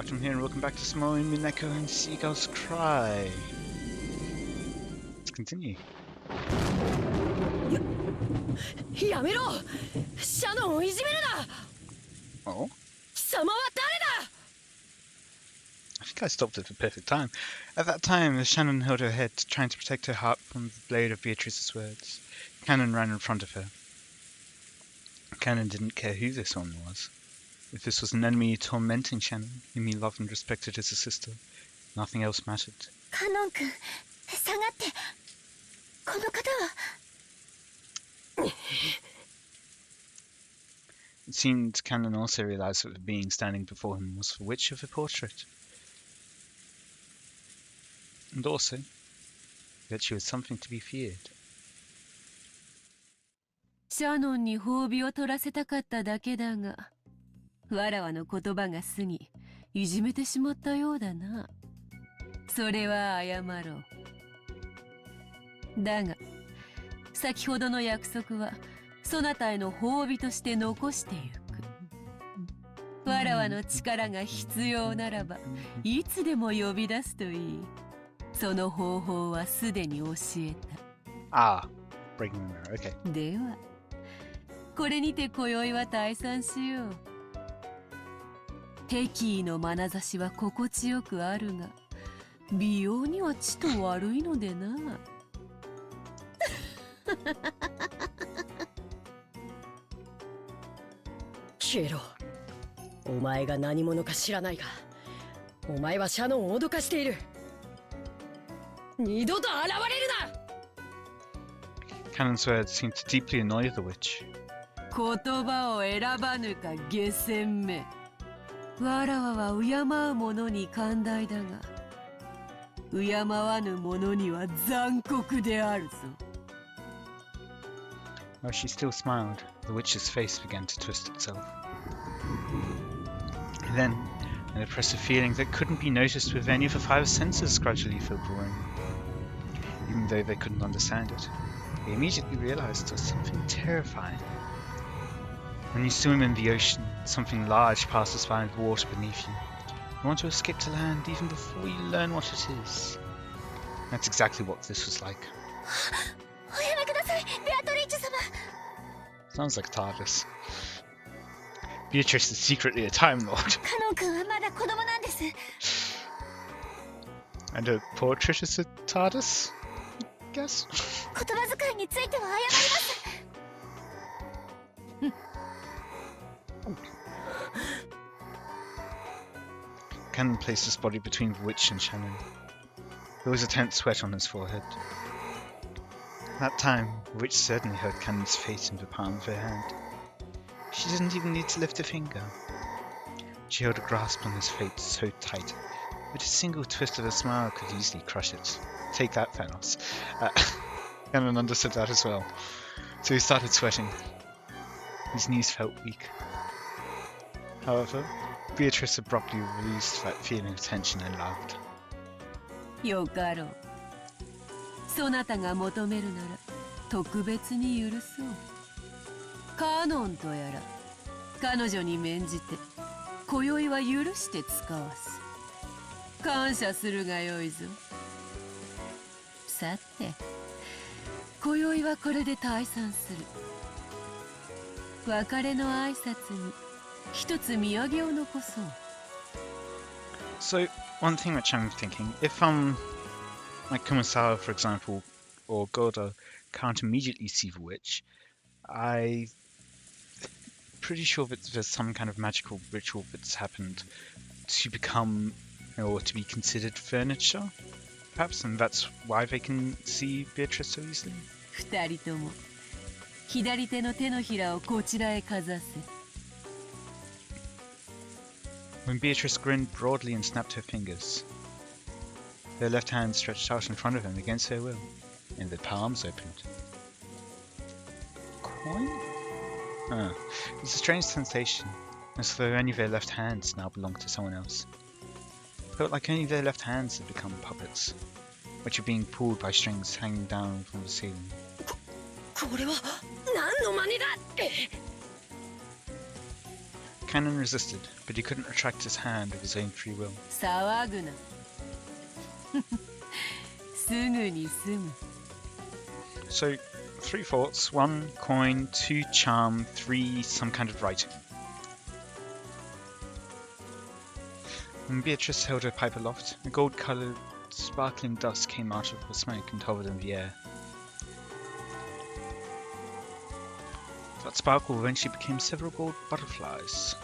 Watem here, and welcome back to some more Umineko and Seagulls Cry. Let's continue. やめろ! シャノンをいじめるな! Oh? 貴様は誰だ? I think I stopped at the perfect time. At that time, as Shannon held her head, trying to protect her heart from the blade of Beatrice's words, Cannon ran in front of her. Cannon didn't care who this one was. If this was an enemy tormenting Shannon, whom he loved and respected as a sister, nothing else mattered. カノン君、下がって。この方は。It seemed Cannon also realized that the being standing before him was the witch of the portrait. And also, that she was something to be feared. シャノンに褒美を取らせたかっただけだが、わらわの言葉が過ぎ、いじめてしまったようだな。それは謝ろう。だが、先ほどの約束は、そなたへの褒美として残してゆく。わらわの力が必要ならば、いつでも呼び出すといい。その方法はすでに教えた。Ah, breaking the mirror, okay. では、これにて今宵は退散しよう。敵意の眼差しは心地よくあるが、美容にはちと悪いのでな。消えろ。お前が何者か知らないが、お前はシャノンを脅かしている。二度と現れるな。Cannon's words seemed to deeply annoy the witch. 言葉を選ばぬか下船め。わらわは敬う者に寛大だが、敬わぬ者には残酷であるぞ。While she still smiled, the witch's face began to twist itself. And then, an oppressive feeling that couldn't be noticed with any of the five senses gradually filled the room. Even though they couldn't understand it, they immediately realized there was something terrifying. When you swim in the ocean, something large passes by in the water beneath you. You want to escape to land even before you learn what it is. That's exactly what this was like. Sounds like TARDIS. Beatrice is secretly a Time Lord. And a portrait is a TARDIS? I guess. Cannon placed his body between the witch and Shannon. There was a tense sweat on his forehead. At that time, the witch certainly heard Cannon's fate in the palm of her hand. She didn't even need to lift a finger. She held a grasp on his fate so tight that a single twist of a smile could easily crush it. Take that, Thanos. Cannon understood that as well. So he started sweating. His knees felt weak. However, Beatrice abruptly released that feeling of tension and laughed. よかろう。そなたが求めるなら特別に許そう。カノンとやら彼女に免じて今宵は許して使わす。感謝するがよいぞ。さて、今宵はこれで退散する。別れの挨拶に一つ土産を残そう。So, one thing which I'm thinking, if like Kumasawa, for example, or Godo can't immediately see the witch, I'm pretty sure that there's some kind of magical ritual that's happened to become, or to be considered furniture, perhaps, and that's why they can see Beatrice so easily. 二人とも左手の手のひらをこちらへかざせ。When Beatrice grinned broadly and snapped her fingers, their left hands stretched out in front of them against her will, and their palms opened. Coin? It's a strange sensation, as though only their left hands now belonged to someone else. It felt like only their left hands had become puppets, which were being pulled by strings hanging down from the ceiling. これは何の真似だ! Cannon resisted, but he couldn't retract his hand of his own free will. 騒ぐな。すぐに済む。 So, 3 thoughts, 1 coin, 2 charm, 3 some kind of writing. When Beatrice held her pipe aloft, a gold-coloured, sparkling dust came out of the smoke and hovered in the air. That sparkle eventually became several gold butterflies.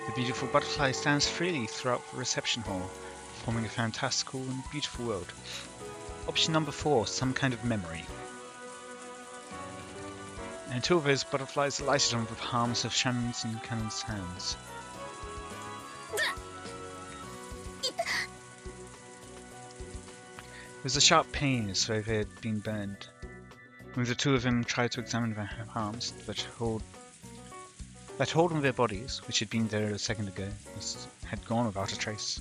The beautiful butterflies danced freely throughout the reception hall, forming a fantastical and beautiful world. Option number 4, some kind of memory. And 2 of those butterflies alighted on the palms of Shannon's and Cannon's hands. There was a sharp pain as though they had been burned. When the 2 of them tried to examine their palms, that hold on their bodies, which had been there a second ago, had gone without a trace.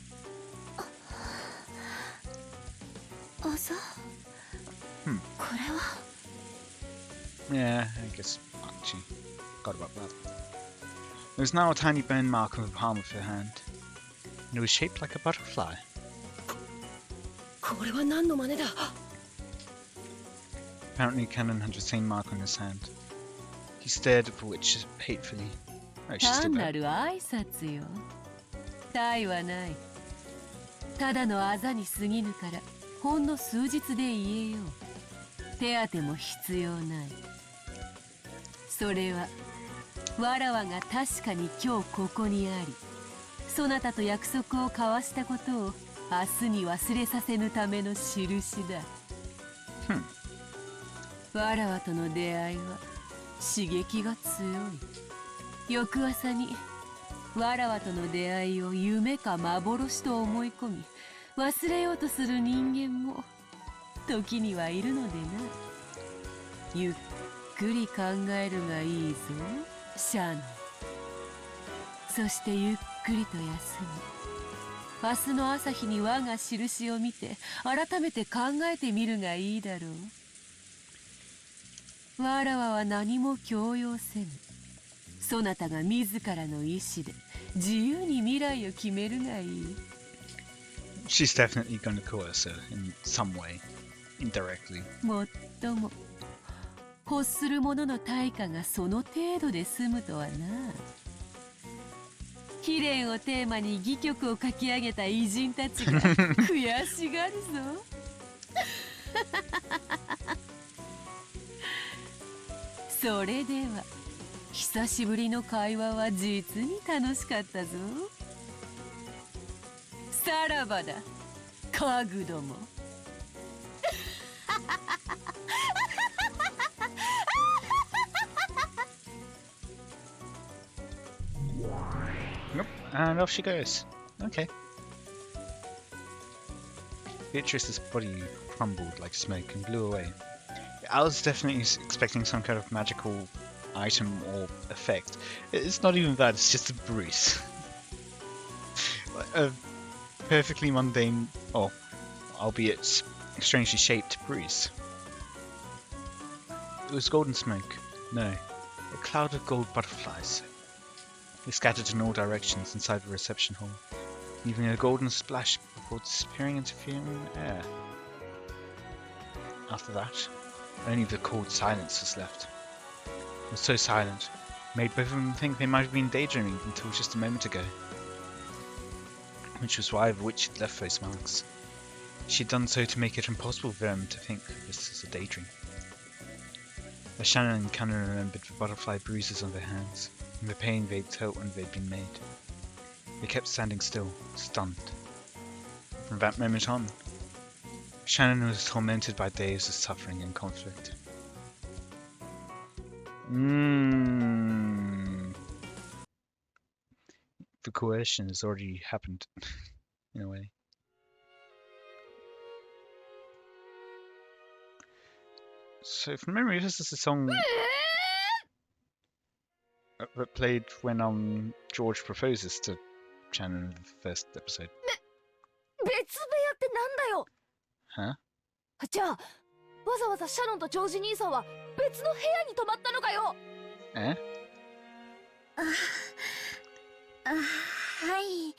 Yeah, I guess she got about that. There was now a tiny burn mark on the palm of her hand, and it was shaped like a butterfly. Apparently Cannon had the same mark on his hand. He stared at the witch hatefully. Oh, she's still there. 挨拶よ。他はない。ただのあざに過ぎぬから、ほんの数日で言えよう。手当ても必要ない。それは、わらわが確かに今日ここにあり、そなたと約束を交わしたことを明日に忘れさせぬための印だ。わらわとの出会いは刺激が強い。翌朝にわらわとの出会いを夢か幻と思い込み忘れようとする人間も時にはいるのでな。ゆっくり考えるがいいぞ、シャノン。そしてゆっくりと休み、明日の朝日に我が印を見て改めて考えてみるがいいだろう。わらわは何も強要せぬ。そなたが自らの意志で自由に未来を決めるがいい。She's definitely going to coerce her in some way, indirectly. もっとも、欲する者の対価がその程度で済むとはな。貴殿をテーマに戯曲を書き上げた偉人たちが悔しがるぞ。それでは久しぶりの会話は実に楽しかったぞ。さらばだ、家具ども。Nope, and off she goes. Okay. Beatrice's body crumbled like smoke and blew away. I was definitely expecting some kind of magical item or effect. It's not even that, it's just a bruise. A perfectly mundane, or albeit strangely shaped bruise. It was golden smoke. No, a cloud of gold butterflies. They scattered in all directions inside the reception hall, leaving a golden splash before disappearing into the air. After that, only the cold silence was left. It was so silent, it made both of them think they might have been daydreaming until just a moment ago. Which was why the witch had left those marks. She had done so to make it impossible for them to think this was a daydream. As Shannon and Cannon remembered the butterfly bruises on their hands, and the pain they'd felt when they'd been made, they kept standing still, stunned. From that moment on, Shannon was tormented by days of suffering and conflict. The coercion has already happened, in a way. So from memory, this is a song that played when George proposes to Shannon in the first episode. 別部屋ってなんだよ。 Huh? じゃあ、わざわざシャノンとジョージ兄さんは別の部屋に泊まったのかよ。Eh? はい。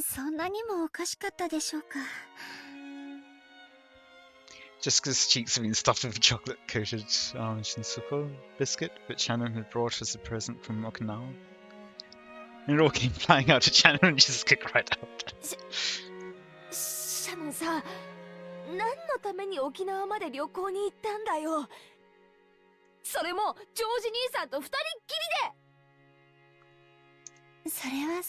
そんなにもおかしかったでしょうか。Jessica's cheeks have been stuffed with a chocolate-coated orange and suckle biscuit, which Shannon had brought as a present from Okinawa. And it all came flying out to Shannon and Jessica cried out. シャノンさ、何のために沖縄まで旅行に行ったんだよ。それもジョージ兄さんと二人っきりで。それは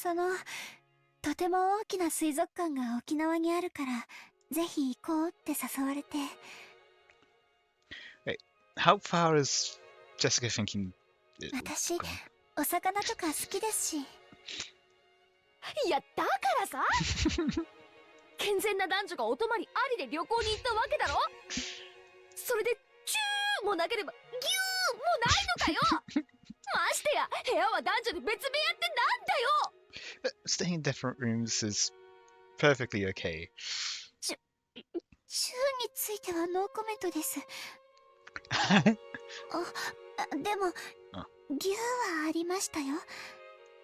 とても大きな水族館が沖縄にあるから、ぜひ行こうって誘われて。Wait, how far is Jessica thinking it was 私、 gone? お魚とか好きですし。いや、だからさ健全な男女がお泊まりありで旅行に行ったわけだろ。それでチューもなければギューもないのかよ。ましてや部屋は男女で別部屋ってなんだよ。 Staying in different rooms is perfectly okay. チューについてはノーコメントです。でもギューはありましたよ。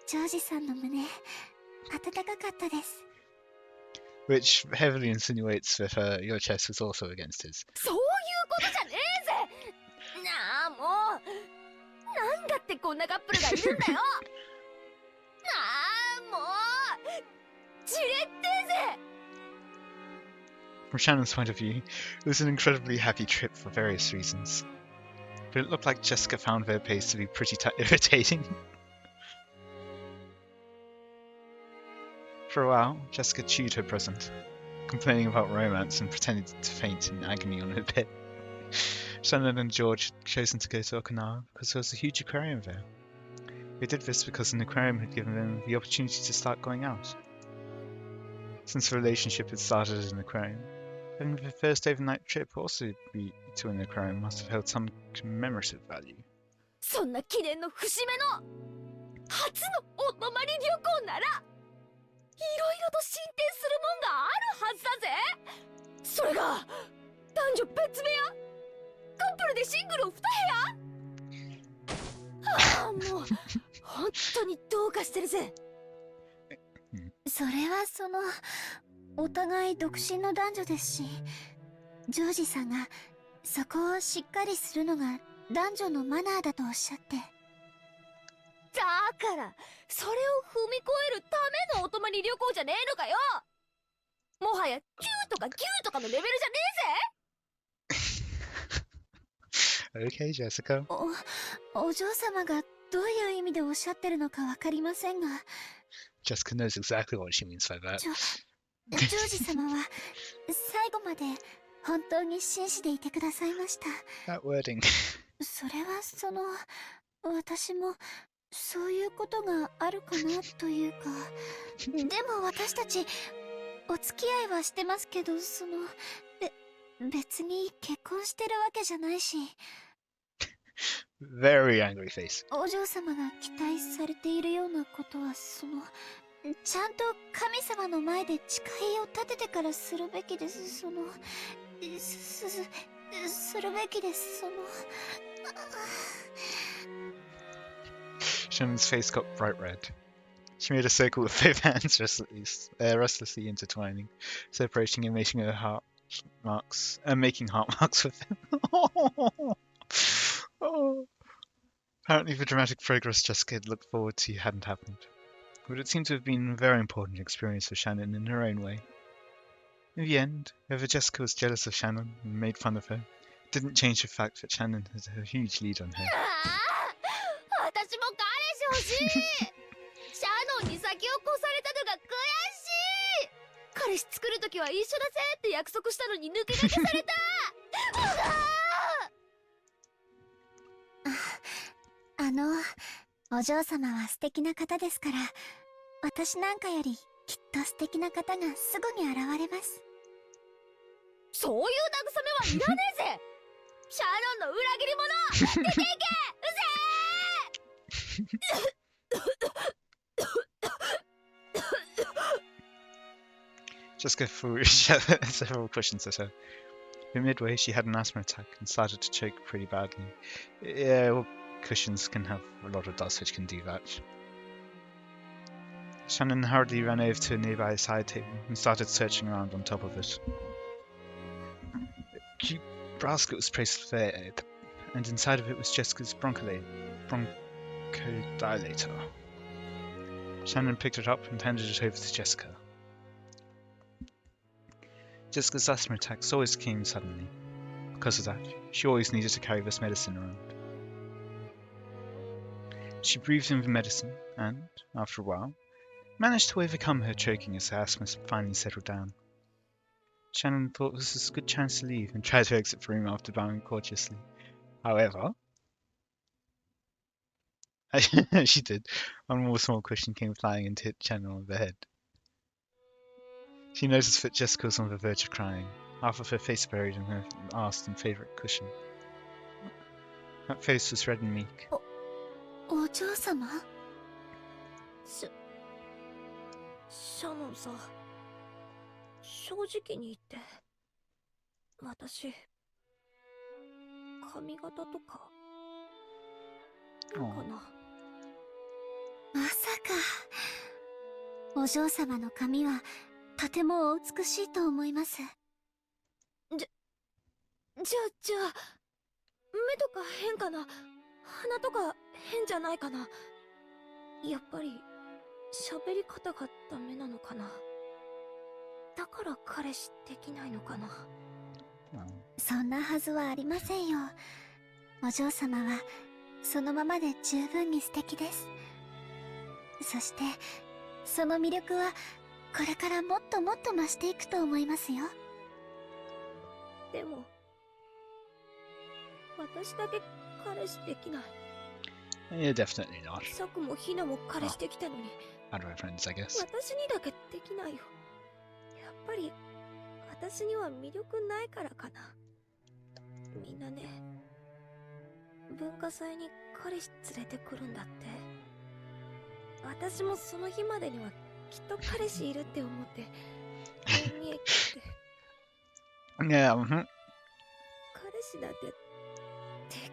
ジョージさんの胸温かかったです。 Which heavily insinuates that your chest was also against his. そういうことじゃねえぜ。なあもう、なんだってこんなカップルがいるんだよ。なあもう、じれってえぜ。 From Shannon's point of view, it was an incredibly happy trip for various reasons. But it looked like Jessica found their pace to be pretty irritating. For a while, Jessica chewed her present, complaining about romance and pretending to faint in agony on her bed. Shannon and George had chosen to go to Okinawa because there was a huge aquarium there. They did this because an aquarium had given them the opportunity to start going out. Since the relationship had started at an aquarium, having the first overnight trip also be to an aquarium must have held some commemorative value. そんな記念の節目の初のお泊まり旅行なら、いろいろと進展するもんがあるはずだぜ。それが男女別部屋、カップルでシングルを2部屋。ああもう本当にどうかしてるぜ。それはお互い独身の男女ですし、ジョージさんがそこをしっかりするのが男女のマナーだとおっしゃって。だからそれを踏み越えるためのお泊まり旅行じゃねえのかよ。もはやキューとかギューとかのレベルじゃねえぜ。 Okay, Jessica. お嬢様がどういう意味でおっしゃってるのかわかりませんが、 Jessica knows exactly what she means by that. ジョージ様は最後まで本当に紳士でいてくださいました。 That wording. それは私もそういうことがあるかなというか。でも私たちお付き合いはしてますけど、別に結婚してるわけじゃないし。 Very angry face. お嬢様が期待されているようなことはちゃんと神様の前で誓いを立ててからするべきです。するべきです。Shannon's face got bright red. She made a circle with both hands, restlessly intertwining, separating and making heart marks with them. Oh. Apparently the dramatic progress Jessica had looked forward to hadn't happened, but it seemed to have been a very important experience for Shannon in her own way. In the end, whether Jessica was jealous of Shannon and made fun of her, didn't change the fact that Shannon had a huge lead on her. 私も彼氏欲しい。シャノンに先を越されたのが悔しい。彼氏作るときは一緒だぜって約束したのに抜け駆けされた。お嬢様は素敵な方ですから、私なんかよりきっと素敵な方がすぐに現れます。そういう慰めはいらねえぜ。シャノンの裏切り者、出ていけ。Jessica threw several questions at her. In midway, she had an asthma attack and started to choke pretty badly. Yeah, we'll cushions can have a lot of dust which can do that. Shannon hurriedly ran over to a nearby side table and started searching around on top of it. A cute basket was placed there, and inside of it was Jessica's bronchodilator. Shannon picked it up and handed it over to Jessica. Jessica's asthma attacks always came suddenly. Because of that, she always needed to carry this medicine around. She breathed in the medicine and, after a while, managed to overcome her choking as her asthma finally settled down. Shannon thought this was a good chance to leave and tried to exit the room after bowing cautiously. However, she did. One more small cushion came flying and hit Shannon on the head. She noticed that Jessica was on the verge of crying, half of her face buried in her last and favourite cushion. That face was red and meek. お嬢様？シャノンさ、正直に言って、私、髪型とか、どうかな？まさか、お嬢様の髪はとてもお美しいと思います。じゃあ、目とか変かな？鼻とか変じゃないかな？やっぱり喋り方がダメなのかな？だから彼氏できないのかな？そんなはずはありませんよ。お嬢様はそのままで十分に素敵です。そしてその魅力はこれからもっともっと増していくと思いますよ。でも私だけ彼氏できない。Yeah, definitely not. サクもヒナも彼氏できたのに。How do I friends, I guess? 私にだけできないよ。やっぱり私には魅力ないからかな。みんなね、文化祭に彼氏連れてくるんだって。私もその日までにはきっと彼氏いるって思って見え切って。Yeah, 彼氏だってで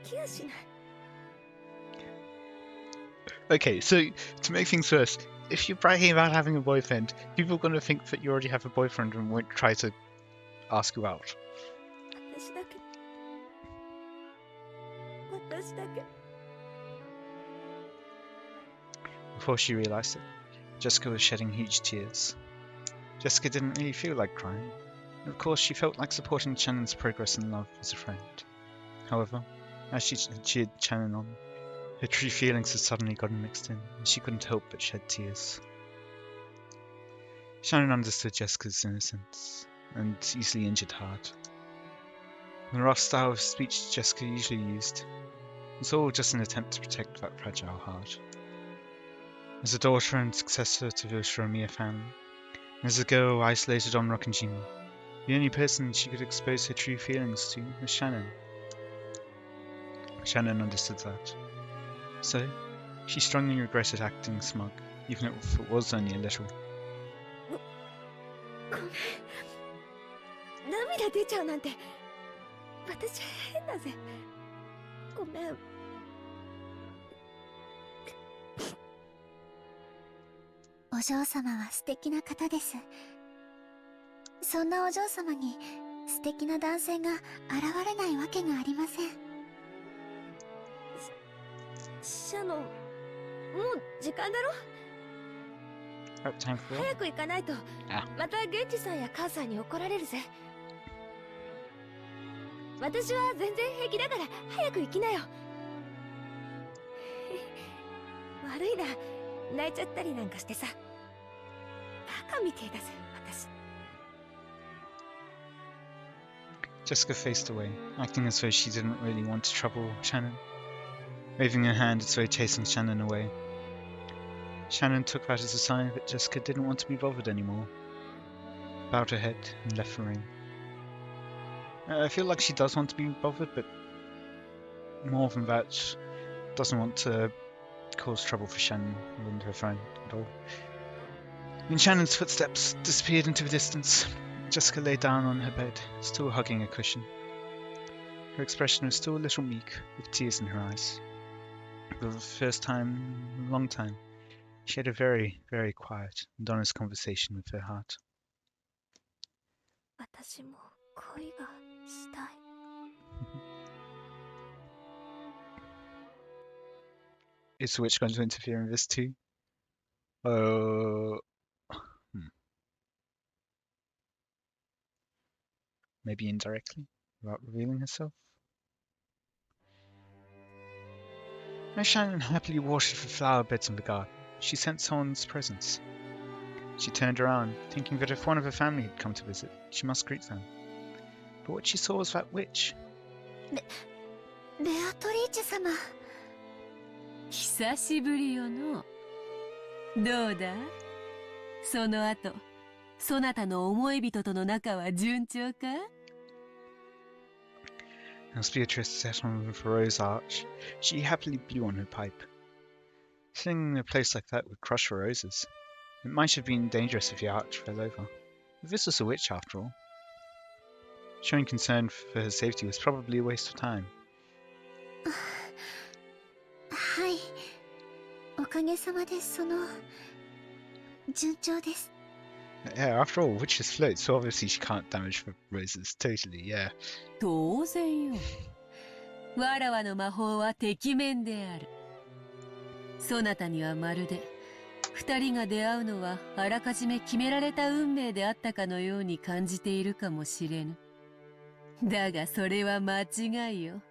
きやしない。Okay, so to make things worse, if you're bragging about having a boyfriend, people are going to think that you already have a boyfriend and won't try to ask you out. 私だけ。Before she realized it, Jessica was shedding huge tears. Jessica didn't really feel like crying. Of course, she felt like supporting Shannon's progress in love as a friend. However, as she cheered Shannon on, her true feelings had suddenly gotten mixed in, and she couldn't help but shed tears. Shannon understood Jessica's innocence and easily injured heart. The rough style of speech Jessica usually used was all just an attempt to protect that fragile heart. As a daughter and successor to the Shiromia family, and as a girl isolated on Rokkenjima, the only person she could expose her true feelings to was Shannon. Shannon understood that. So, she strongly regretted acting smug, even if it was only a little. ごめん。涙出ちゃうなんて、私変だぜ。ごめん。お嬢様は素敵な方です。そんなお嬢様に素敵な男性が現れないわけがありません。シャノン、もう時間だろ？早く行かないと、またゲンジさんや母さんに怒られるぜ。私は全然平気だから早く行きなよ。悪いな、泣いちゃったりなんかしてさ。バカみてえだぜ、私。Jessica faced away, acting as though she didn't really want to trouble Shannon, waving her hand as though chasing Shannon away. Shannon took that as a sign that Jessica didn't want to be bothered anymore, bowed her head and left the room. I feel like she does want to be bothered, but more than that, doesn't want to cause trouble for Shannon and her friend at all. When Shannon's footsteps disappeared into the distance, Jessica lay down on her bed, still hugging a cushion. Her expression was still a little meek, with tears in her eyes. For the first time in a long time, she had a very, very quiet and honest conversation with her heart. 私も恋がしたい。Is the witch going to interfere in this too? Oh, maybe indirectly, without revealing herself? As Shannon happily watered the flower beds in the garden, she sensed someone's presence. She turned around, thinking that if one of her family had come to visit, she must greet them. But what she saw was that witch. ベアトリーチェ様。久しぶりよの。どうだ？その後、そなたの思い人との仲は順調か？ As Beatrice sat on the rose arch, she happily blew on her pipe. Singing in a place like that would crush her roses. It might have been dangerous if the arch fell over. But this was a witch, after all. Showing concern for her safety was probably a waste of time. はい。おかげさまで順調です。 Yeah, after all, witches float, so obviously she can't damage the roses. Totally, yeah. 当然よ。わらわの魔法はてきめんである。そなたにはまるで二人が出会うのはあらかじめ決められた運命であったかのように感じているかもしれぬ。だがそれは間違いよ。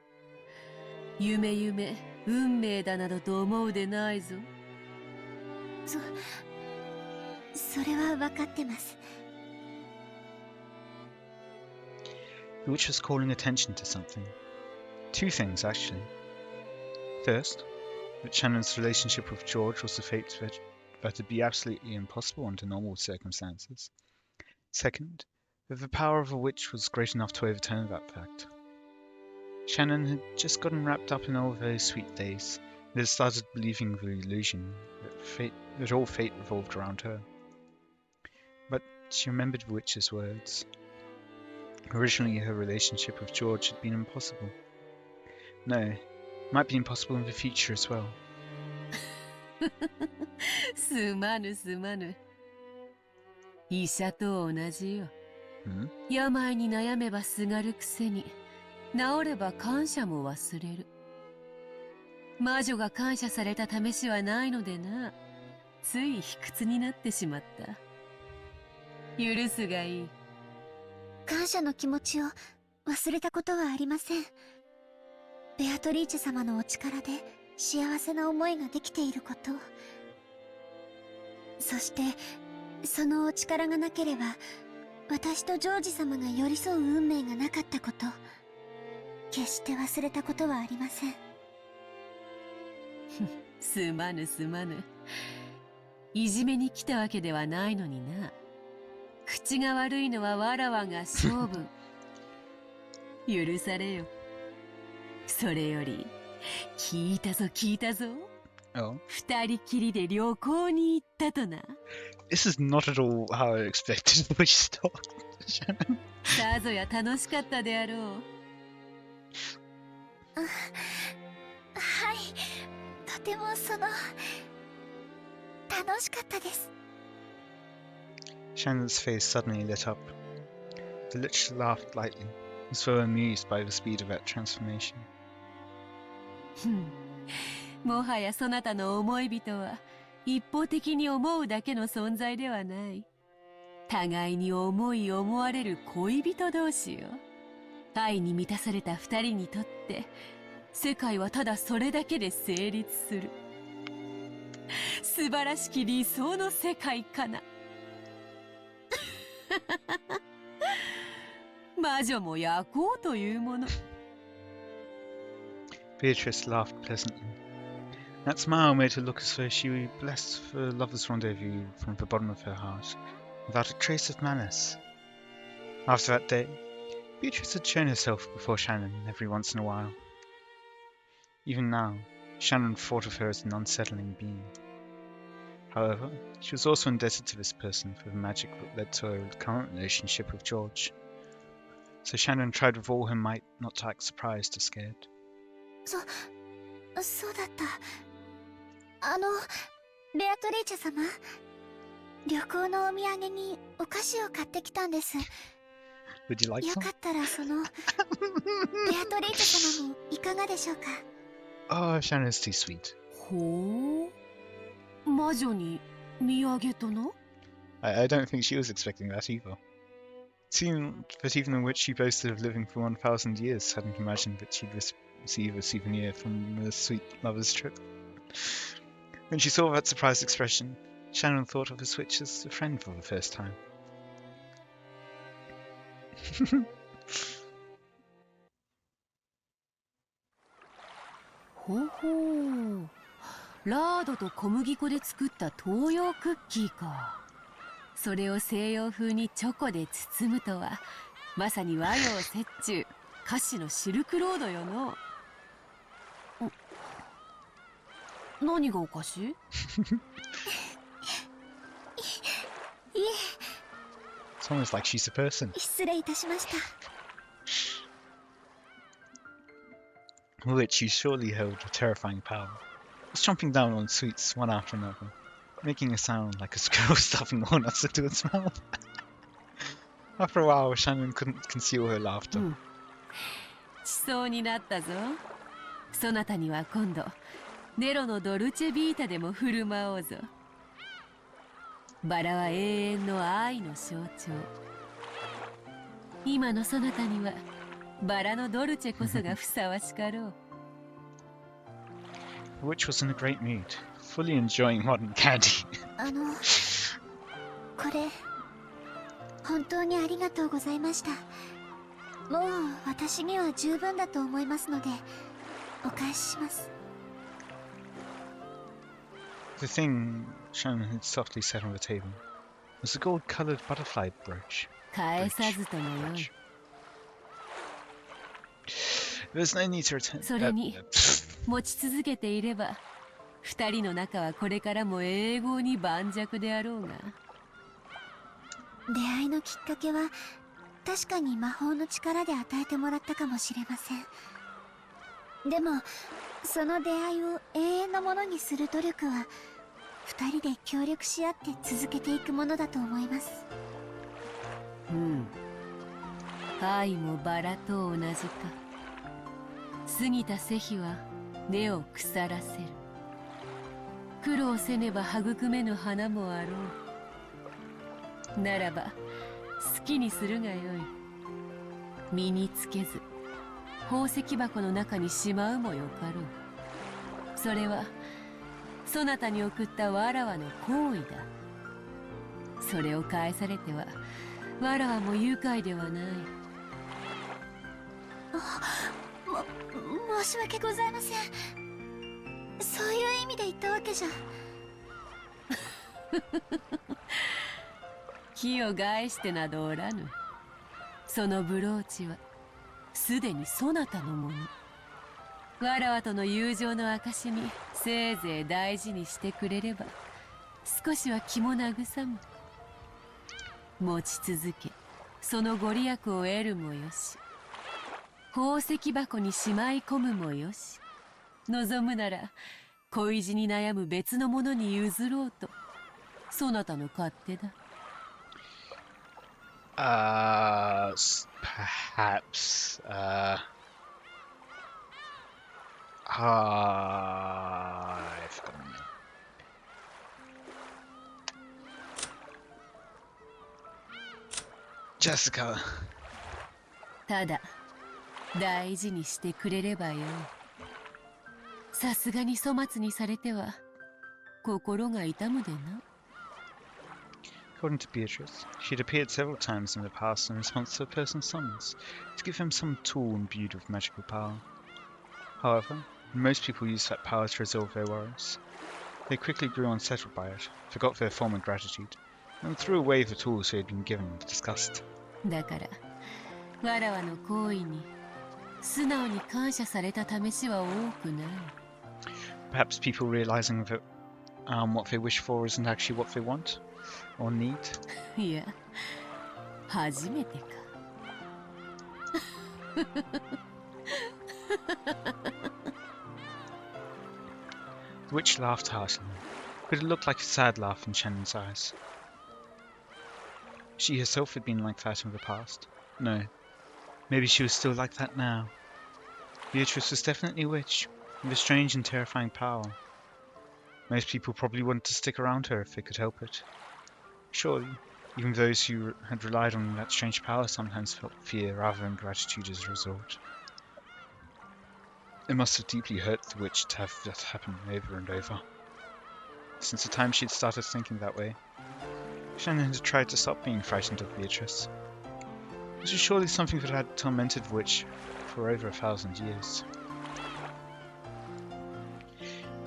夢運命だなどと思うでないぞ。それは分かってます。 The witch was calling attention to something. Two things, actually. First, that Shannon's relationship with George was a fate that would be absolutely impossible under normal circumstances. Second, that the power of a witch was great enough to overturn that fact. Shannon had just gotten wrapped up in all those sweet days and had started believing the illusion that all fate revolved around her. But she remembered the witch's words. Originally, her relationship with George had been impossible. No, it might be impossible in the future as well. すまぬ。医者と同じよ。病に悩めばすがるくせに、治れば感謝も忘れる。魔女が感謝された試しはないのでな。つい卑屈になってしまった。許すがいい。感謝の気持ちを忘れたことはありません。ベアトリーチェ様のお力で幸せな思いができていること。そしてそのお力がなければ私とジョージ様が寄り添う運命がなかったこと、決して忘れたことはありません。すまぬ。いじめに来たわけではないのにな。口が悪いのはわらわが性分。許されよ。それより聞いたぞ。Oh. 二人きりで旅行に行ったとな。This is not at all how I expected the witch to talk, Shannon. さぞや楽しかったであろう。はい、とても楽しかったです。 Shannon's face suddenly lit up. The lich laughed lightly, as though amused by the speed of that transformation. もはやそなたの思い人は一方的に思うだけの存在ではない。互いに思われる恋人同士よ。愛に満たされた二人にとって世界はただそれだけで成立する。素晴らしき理想の世界かな。魔女も焼こうというもの。Beatrice laughed pleasantly. That smile made her look as though she blessed the lovers' rendezvous from the bottom of her heart, without a trace of malice. After that day, Beatrice had shown herself before Shannon every once in a while. Even now, Shannon thought of her as an unsettling being. However, she was also indebted to this person for the magic that led to her current relationship with George. So Shannon tried with all her might not to act surprised or scared. そうだった。ベアトリーチェ様、旅行のお土産にお菓子を買ってきたんです。Would you like よ some? かったらベアトリーチェ様もいかがでしょうか。 Oh, Shannon's too sweet. ほう、魔女に土産とな。 I don't think she was expecting that either. It seemed that even the witch she boasted of living for 1,000 years hadn't imagined that she'd receive a souvenir from the sweet lover's trip. When she saw that surprised expression, Shannon thought of her switch as a friend for the first time. ほほう、ラードと小麦粉で作った東洋クッキーか。それを西洋風にチョコで包むとは、まさに和洋折衷、菓子のシルクロードよの。何がおかしい？ It's almost like she's a person. 失礼いたしました。 The witch, who surely held a terrifying power, was chomping down on sweets one after another, making a sound like a squirrel stuffing walnuts into its mouth. After a while, Shannon couldn't conceal her laughter. しそうになったぞ。そなたには今度ネロのドルチェビータでも振る舞おうぞ。バラは永遠の愛の象徴。今のそなたにはバラのドルチェこそがふさわしかろう。The witch was in a great mood, fully enjoying modern candy. これ本当にありがとうございました。もう私には十分だと思いますのでお返しします。 The thing Shannon had softly set on the table was a gold-coloured butterfly brooch. 返さずともよい。 There's no need to return. それに持ち続けていれば二人の仲はこれからも永劫に盤石であろうが。出会いのきっかけは確かに魔法の力で与えてもらったかもしれません。でもその出会いを永遠のものにする努力は二人で協力し合って続けていくものだと思います。うん。愛もバラと同じか。過ぎた世日は根を腐らせる。苦労せねば育めぬ花もあろう。ならば好きにするがよい。身につけず宝石箱の中にしまうもよかろう。それはそなたに送ったわらわの行為だ。それを返されてはわらわも愉快ではない。申し訳ございません。そういう意味で言ったわけじゃ。気を害してなどおらぬ。そのブローチはすでにそなたのもの。わらわとの友情の証にせいぜい大事にしてくれれば少しは気も慰む。持ち続けそのご利益を得るもよし、宝石箱にしまい込むもよし、望むなら恋路に悩む別のものに譲ろうとそなたの勝手だ。Perhaps. I've forgotten. Jessica. ただ大事にしてくれればよい。さすがに粗末にされては心が痛むでな。According to Beatrice, she'd appeared several times in the past in response to a person's summons, to give him some tool imbued with magical power. However, when most people used that power to resolve their worries, they quickly grew unsettled by it, forgot their former gratitude, and threw away the tools they had been given in disgust. だからわらわの行為に素直に感謝された試しは多くない。 Perhaps people realizing that what they wish for isn't actually what they want or need. いや、初めてか。The witch laughed heartily, but it looked like a sad laugh in Shannon's eyes. She herself had been like that in the past. No, maybe she was still like that now. Beatrice was definitely a witch, with a strange and terrifying power. Most people probably wanted to stick around her if they could help it. Surely, even those who had relied on that strange power sometimes felt fear rather than gratitude as a result. It must have deeply hurt the witch to have that happen over and over. Since the time she had started thinking that way, Shannon had tried to stop being frightened of Beatrice. This was surely something that had tormented the witch for over 1,000 years.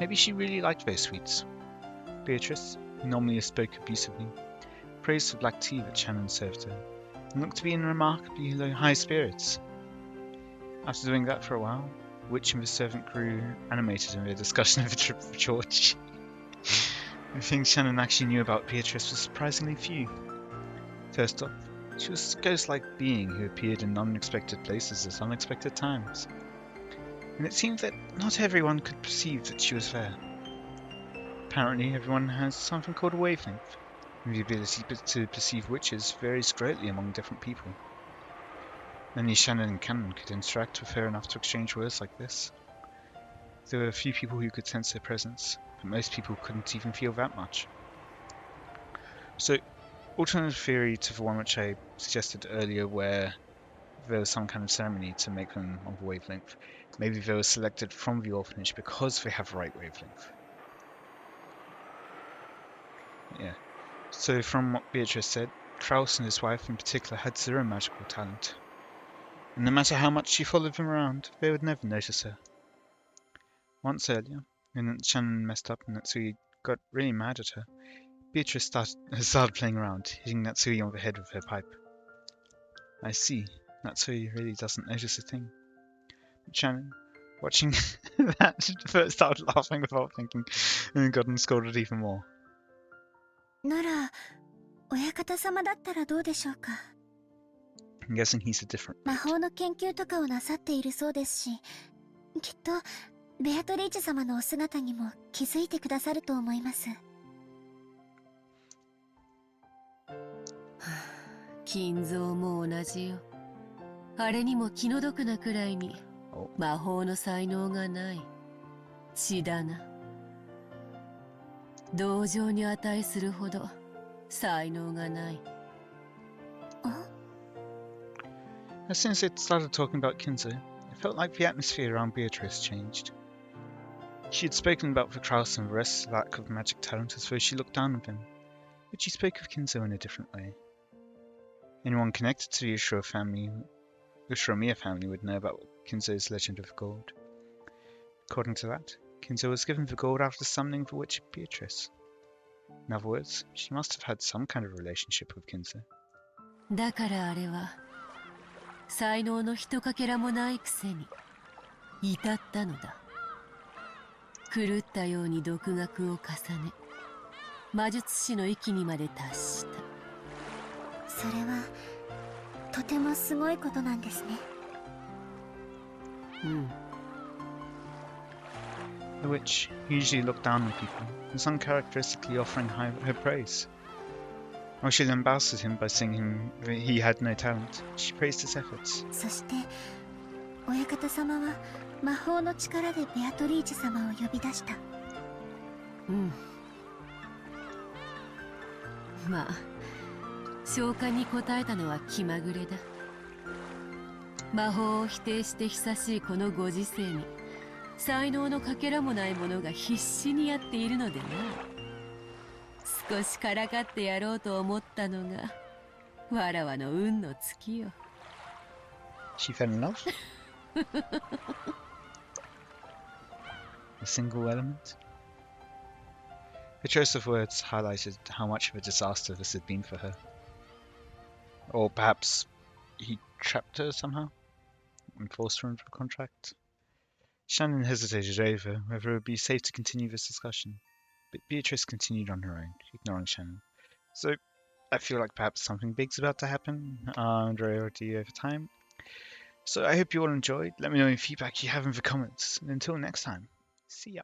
Maybe she really liked those sweets. Beatrice, who normally spoke abusively, praised the black tea that Shannon served her, and looked to be in remarkably high spirits. After doing that for a while, the witch and the servant grew animated in their discussion of the trip for George. The things Shannon actually knew about Beatrice was surprisingly few. First off, she was a ghost-like being who appeared in unexpected places at unexpected times, and it seemed that not everyone could perceive that she was there. Apparently, everyone has something called a wavelength, and the ability to perceive witches varies greatly among different people. Only Shannon and Cannon could interact with her enough to exchange words like this. There were a few people who could sense her presence, but most people couldn't even feel that much. So, alternative theory to the one which I suggested earlier, where there was some kind of ceremony to make them of a wavelength. Maybe they were selected from the orphanage because they have the right wavelength. Yeah. So from what Beatrice said, Kraus and his wife in particular had zero magical talent. And no matter how much she followed them around, they would never notice her. Once earlier, when Shannon messed up and Natsui got really mad at her, Beatrice started playing around, hitting Natsui on the head with her pipe. I see, Natsui really doesn't notice a thing. But Shannon, watching that, first started laughing without thinking, and gotten scolded even more. なら、親方様だったらどうでしょうか。 I'm guessing he's a different 魔法の研究とかをなさっているそうですし、きっとベアトリーチェ様のお姿にも気づいてくださると思います。金蔵も同じよ。あれにも気の毒なくらいに魔法の才能がない。血だな。同情に値するほど才能がない。As soon as it started talking about Kinzo, it felt like the atmosphere around Beatrice changed. She had spoken about the Kraus and the rest's lack of magic talent as though she looked down on them, but she spoke of Kinzo in a different way. Anyone connected to the Ushromiya family would know about Kinzo's legend of gold. According to that, Kinzo was given the gold after summoning the witch Beatrice. In other words, she must have had some kind of relationship with Kinzo. だからあれは才能のひとかけらもないくせに至ったのだ。狂ったように独学を重ね、魔術師の域にまで達した。それはとてもすごいことなんですね。The witch, who usually looked down on people, was uncharacteristically offering her praise. While she lambasted him by saying he had no talent, she praised his efforts. そして親方様は魔法の力でベアトリーチェ様を呼び出した。まあ召喚に応えたのは気まぐれだ。魔法を否定して久しいこのご時世に才能のかけらもない者が必死にやっているのでな。少しからかってやろうと思ったのがわらわの運の尽きよ。She fell in love? A single element? The choice of words highlighted how much of a disaster this had been for her. Or perhaps he trapped her somehow and forced her into a contract. Shannon hesitated over whether it would be safe to continue this discussion, but Beatrice continued on her own, ignoring Shannon. So I feel like perhaps something big's about to happen over time. So I hope you all enjoyed. Let me know any feedback you have in the comments. And until next time, see ya.